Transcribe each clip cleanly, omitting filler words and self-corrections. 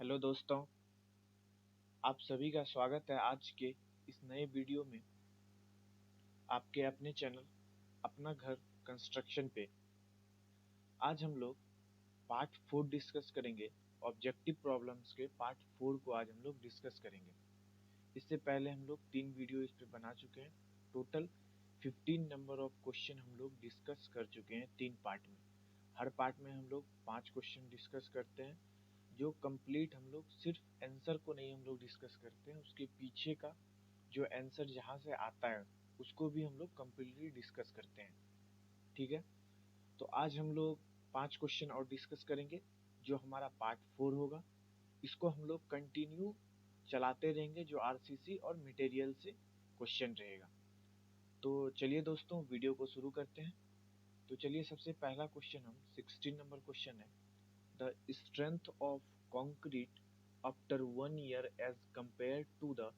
Hello दोस्तों, आप सभी का स्वागत है आज के इस नए वीडियो में आपके अपने चैनल अपना घर कंस्ट्रक्शन पे। आज हम लोग पार्ट 4 डिस्कस करेंगे। ऑब्जेक्टिव प्रॉब्लम्स के पार्ट 4 को आज हम लोग डिस्कस करेंगे। इससे पहले हम लोग 3 वीडियो इस पे बना चुके हैं। टोटल 15 नंबर ऑफ क्वेश्चन हम लोग डिस्कस कर चुके हैं 3 पार्ट में। हर पार्ट में हम लोग 5 क्वेश्चन डिस्कस करते हैं, जो कंप्लीट हम लोग सिर्फ आंसर को नहीं हम लोग डिस्कस करते हैं, उसके पीछे का जो आंसर जहाँ से आता है उसको भी हम लोग कंप्लीटली डिस्कस करते हैं। ठीक है, तो आज हम लोग 5 क्वेश्चन और डिस्कस करेंगे जो हमारा पार्ट 4 होगा। इसको हम लोग कंटिन्यू चलाते रहेंगे, जो आरसीसी और मटेरियल से क्वेश्चन रहेगा। तो चलिए दोस्तों, वीडियो को शुरू करते हैं। तो चलिए, सबसे पहला क्वेश्चन हम 16 नंबर क्वेश्चन है, the strength of concrete after 1 year as compared to the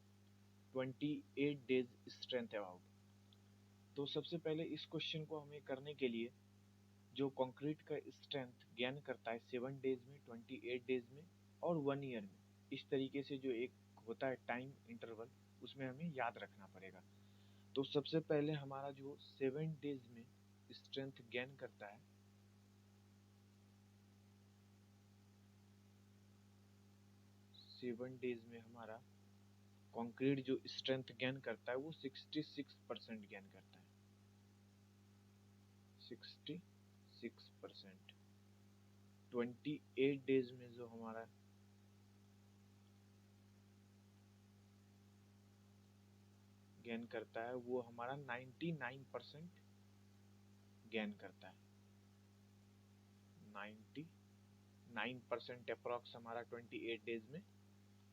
28 days strength about। तो सबसे पहले इस क्वेश्चन को हमें करने के लिए जो कंक्रीट का स्ट्रेंथ गेन करता है 7 डेज में, 28 डेज में और 1 ईयर में, इस तरीके से जो एक होता है टाइम इंटरवल, उसमें हमें याद रखना पड़ेगा। तो सबसे पहले हमारा जो 7 डेज में स्ट्रेंथ गेन करता है, 7 डेज में हमारा कंक्रीट जो स्ट्रेंथ गेन करता है वो 66% गेन करता है। 66%। 28 डेज में जो हमारा गेन करता है वो हमारा 99% गेन करता है। 99% अप्रॉक्स हमारा 28 डेज में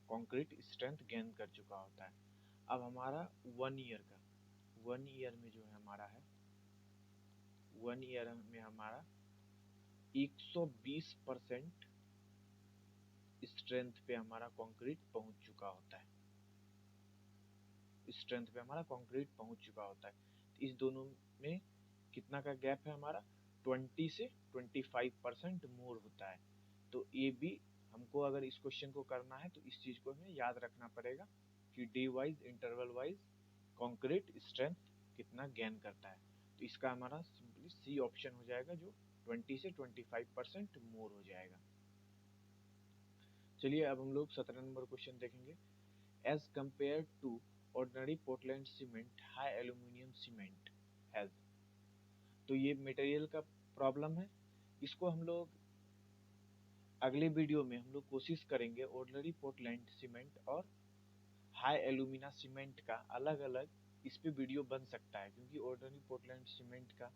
कंक्रीट स्ट्रेंथ गेन कर चुका होता है। अब हमारा 1 ईयर का, 1 ईयर में जो है हमारा है, 1 ईयर में हमारा 120% स्ट्रेंथ पे हमारा कंक्रीट पहुंच चुका होता है। स्ट्रेंथ पे हमारा कंक्रीट पहुंच चुका होता है। इस दोनों में कितना का गैप है हमारा? 20 से 25% मोर होता है। तो ये भी हमको, अगर इस क्वेश्चन को करना है तो इस चीज को हमें याद रखना पड़ेगा कि day wise, interval wise concrete strength कितना गेन करता है। तो इसका हमारा सिंपली सी ऑप्शन हो जाएगा, जो 20 से 25% मोर हो जाएगा। चलिए, अब हम लोग 17 नंबर क्वेश्चन देखेंगे। As compared to ordinary Portland cement, high aluminium cement has. तो ये मटेरियल का प्रॉब्लम है। इसको हम लोग अगले वीडियो में हम लोग कोशिश करेंगे ऑर्डिनरी पोर्टलैंड सीमेंट और हाई एल्यूमिना सीमेंट का अलग अलग इस पे वीडियो बन सकता है, क्योंकि ऑर्डिनरी पोर्टलैंड सीमेंट का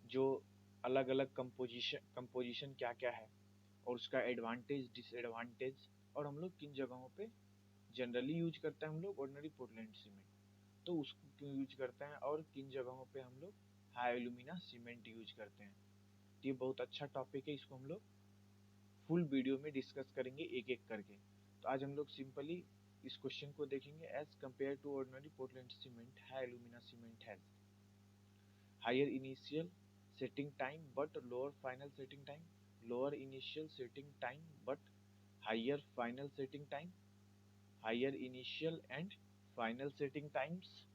जो अलग अलग कंपोजिशन क्या क्या है और उसका एडवांटेज, डिसएडवांटेज, और हम लोग किन जगहों पे जनरली यूज करते हैं हम लोग ऑर्डिनरी पोर्टलैंड सीमेंट, तो उसको क्यों यूज करते हैं, और किन जगहों पे हम लोग हाई एल्यूमिना सीमेंट यूज करते हैं। तो ये बहुत अच्छा टॉपिक है, इसको हम लोग फुल वीडियो में डिस्कस करेंगे एक एक करके। तो आज हम लोग सिंपली इस क्वेश्चन को देखेंगे। As compared to ordinary Portland cement, high alumina cement has higher initial setting time but lower final setting time, lower initial setting time but higher final setting time, higher initial and final setting times,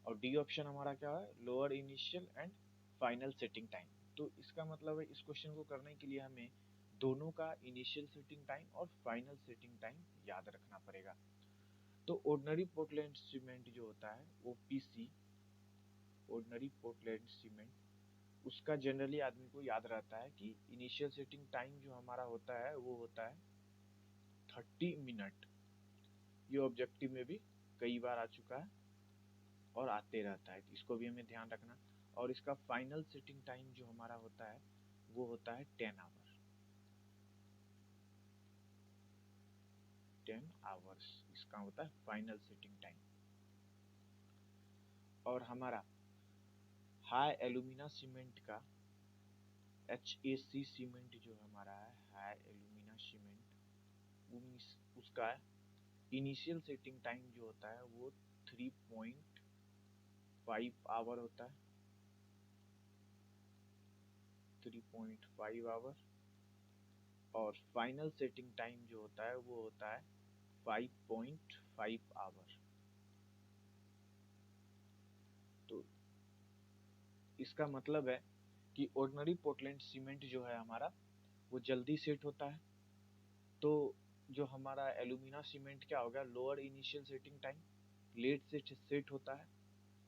और D option हमारा क्या है? Lower initial and final setting time. तो इसका मतलब है इस question को करने के लिए हमें दोनों का इनिशियल सेटिंग टाइम और फाइनल सेटिंग टाइम याद रखना पड़ेगा। तो ऑर्डिनरी पोर्टलैंड सीमेंट जो होता है, ओपीसी, ऑर्डिनरी पोर्टलैंड सीमेंट, उसका जनरली आदमी को याद रहता है कि इनिशियल सेटिंग टाइम जो हमारा होता है वो होता है 30 मिनट। ये ऑब्जेक्टिव में भी कई बार आ चुका है और आते रहता है, तो इसको भी हमें ध्यान रखना। और इसका फाइनल सेटिंग टाइम जो हमारा होता है वो होता है 10 आवर, 10 आवर्स इसका होता है फाइनल सेटिंग टाइम। और हमारा हाई एल्यूमिना सीमेंट का, HAC सीमेंट जो हमारा है, हाई एल्यूमिना सीमेंट, उसका इनिशियल सेटिंग टाइम जो होता है वो 3.5 आवर होता है, 3.5 आवर। और फाइनल सेटिंग टाइम जो होता है वो होता है 5.5 आवर। तो इसका मतलब है कि ऑर्डिनरी पोर्टलैंड सीमेंट जो है हमारा वो जल्दी सेट होता है। तो जो हमारा एल्यूमिना सीमेंट क्या होगा, lower initial setting time, late से सेट होता है,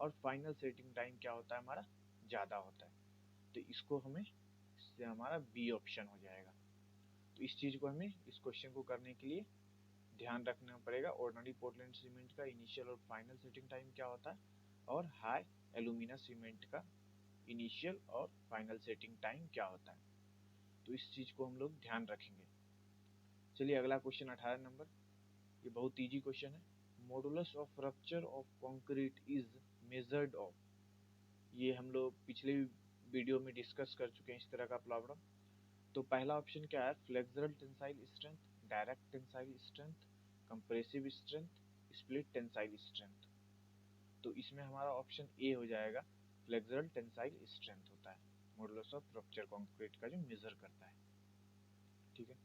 और फाइनल सेटिंग टाइम क्या होता है हमारा, ज़्यादा होता है। तो इसको हमें, इससे हमारा बी ऑप्शन हो जाएगा। तो इस चीज़ को हमें, इस क्वेश्चन को करने के लिए ध्यान रखना पड़ेगा, ऑर्डिनरी पोर्टलैंड सीमेंट का इनिशियल और फाइनल सेटिंग टाइम क्या होता है, और हाई एल्यूमिना सीमेंट का इनिशियल और फाइनल सेटिंग टाइम क्या होता है। तो इस चीज़ को हम लोग ध्यान रखेंगे। चलिए अगला क्वेश्चन 18 नंबर, ये बहुत इजी क्वेश्चन है। Modulus of rupture of concrete is measured of. ये हम लोग पिछले वीडियो में डिस्कस कर चुके हैं इस तरह का प्रॉब्लम। तो पहला ऑप्शन क्या है, flexural tensile strength, direct tensile strength, compressive strength, split tensile strength. तो इसमें हमारा ऑप्शन ए हो जाएगा, फ्लेक्सुरल टेंसाइल स्ट्रेंथ होता है मॉडुलस ऑफ रप्चर कंक्रीट का जो मेजर करता है। ठीक है,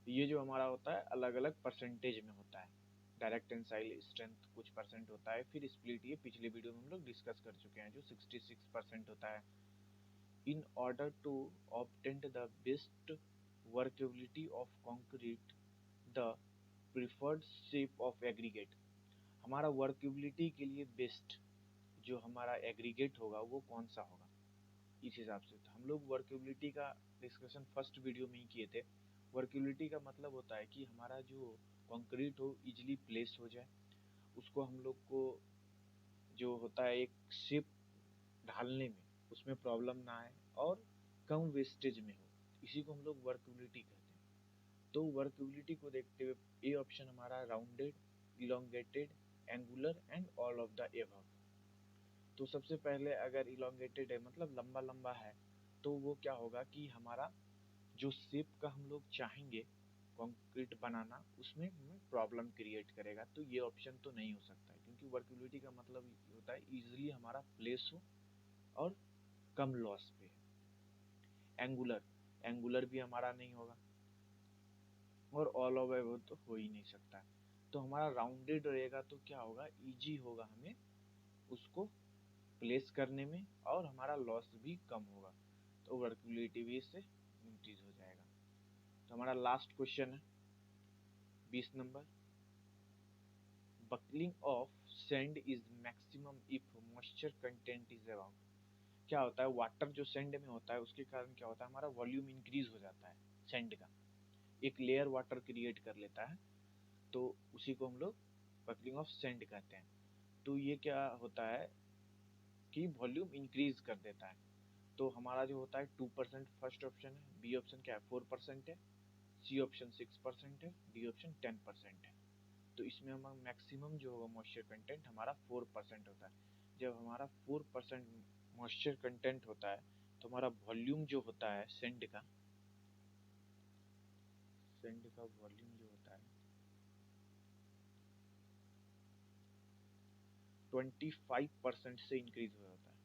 ये जो हमारा होता है अलग अलग परसेंटेज में होता है। डायरेक्ट टेंसाइल स्ट्रेंथ कुछ परसेंट होता है, फिर स्प्लिट ये पिछले वीडियो में हम लोग डिस्कस कर चुके हैं जो 66% होता है। In order to obtain the best workability of concrete, the preferred shape of aggregate. हमारा वर्केबिलिटी के लिए बेस्ट जो हमारा एग्रीगेट होगा वो कौन सा होगा, इस हिसाब से। तो हम लोग वर्केबिलिटी का डिस्कशन फर्स्ट वीडियो में ही किए थे। वर्केबिलिटी का मतलब होता है कि हमारा जो कंक्रीट हो इजीली प्लेस हो जाए, उसको हम लोग को जो होता है एक शेप ढालने में उसमें प्रॉब्लम ना आए और कम वेस्टेज में हो, इसी को हम लोग वर्केबिलिटी कहते हैं। तो वर्केबिलिटी को देखते हुए ए ऑप्शन हमारा rounded, elongated, angular and all of the above. तो सबसे पहले अगर इलोंगेटेड है मतलब लंबा लंबा है, तो वो क्या होगा कि हमारा जो शेप का हम लोग चाहेंगे कंक्रीट बनाना उसमें हमें प्रॉब्लम क्रिएट करेगा। तो ये ऑप्शन तो नहीं हो सकता है, क्योंकि वर्केबिलिटी का मतलब होता है इजीली हमारा प्लेस हो और कम लॉस पे। एंगुलर, एंगुलर भी हमारा नहीं होगा, और ऑल ओवर वो तो हो ही नहीं सकता है। तो हमारा राउंडेड रहेगा तो क्या होगा, इजी होगा हमें उसको प्लेस करने में, और हमारा लॉस भी कम होगा। तो वर्केबिलिटी भी इससे इंक्रीज हो जाएगा। तो हमारा लास्ट क्वेश्चन है 20 number, buckling of sand is maximum if moisture content is about. क्या होता है, वाटर जो सैंड में होता है उसके कारण क्या होता है, हमारा वॉल्यूम इंक्रीज हो जाता है सैंड का, एक लेयर वाटर क्रिएट कर लेता है। तो उसी को हम लोग बकलिंग ऑफ सैंड कहते हैं। तो ये क्या होता है कि वॉल्यूम इंक्रीज कर देता है। तो हमारा जो होता है 2% फर्स्ट ऑप्शन है, बी ऑप्शन क्या है 4% है, सी ऑप्शन 6% है, डी ऑप्शन 10% है। तो इसमें हम मैक्सिमम जो होगा मॉइस्चर कंटेंट हमारा 4% होता है। जब हमारा 4% मॉइस्चर कंटेंट होता है तो हमारा वॉल्यूम जो होता है सेंड का वॉल्यूम जो होता है 25% से इंक्रीज हो जाता है,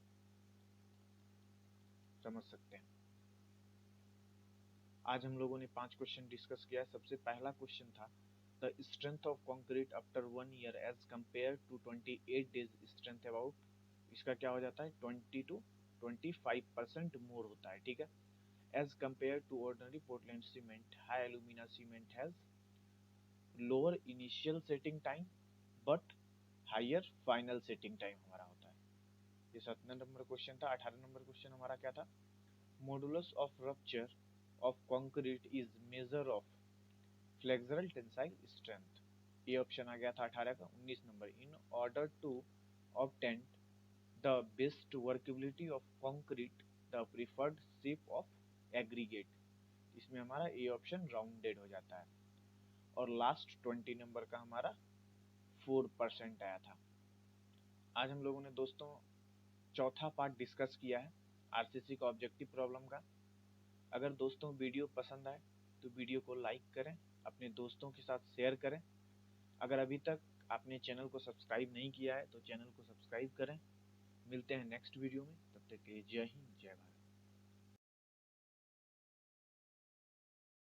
समझ सकते हैं। आज हम लोगों ने 5 क्वेश्चन डिस्कस किया है। सबसे पहला क्वेश्चन था the strength of concrete after 1 year as compared to 28 days strength about. इसका क्या हो जाता है 20 to 25% मोर होता है। ठीक है, as compared to ordinary Portland cement, high alumina cement has lower initial setting time but higher final setting time हमारा होता है। ये 17 नंबर क्वेश्चन था। 18 नंबर क्वेश्चन हमारा क्या था, modulus of rupture of concrete is measure of flexural tensile strength. ये ऑप्शन आ गया था 18 का। 19 number, in order to obtain the best workability of concrete, the preferred shape of aggregate. इसमें हमारा ए ऑप्शन राउंडेड हो जाता है। और लास्ट 20 नंबर का हमारा 4% आया था। आज हम लोगों ने दोस्तों चौथा पार्ट डिस्कस किया है आरसीसी का ऑब्जेक्टिव प्रॉब्लम का। अगर दोस्तों वीडियो पसंद आए तो वीडियो को लाइक करें, अपने दोस्तों के साथ शेयर करें। अगर अभी तक आपने चैनल को सब्सक्राइब नहीं किया है तो चैनल को सब्सक्राइब करें। मिलते हैं नेक्स्ट वीडियो में, तब तक के लिए जय हिंद जय भारत।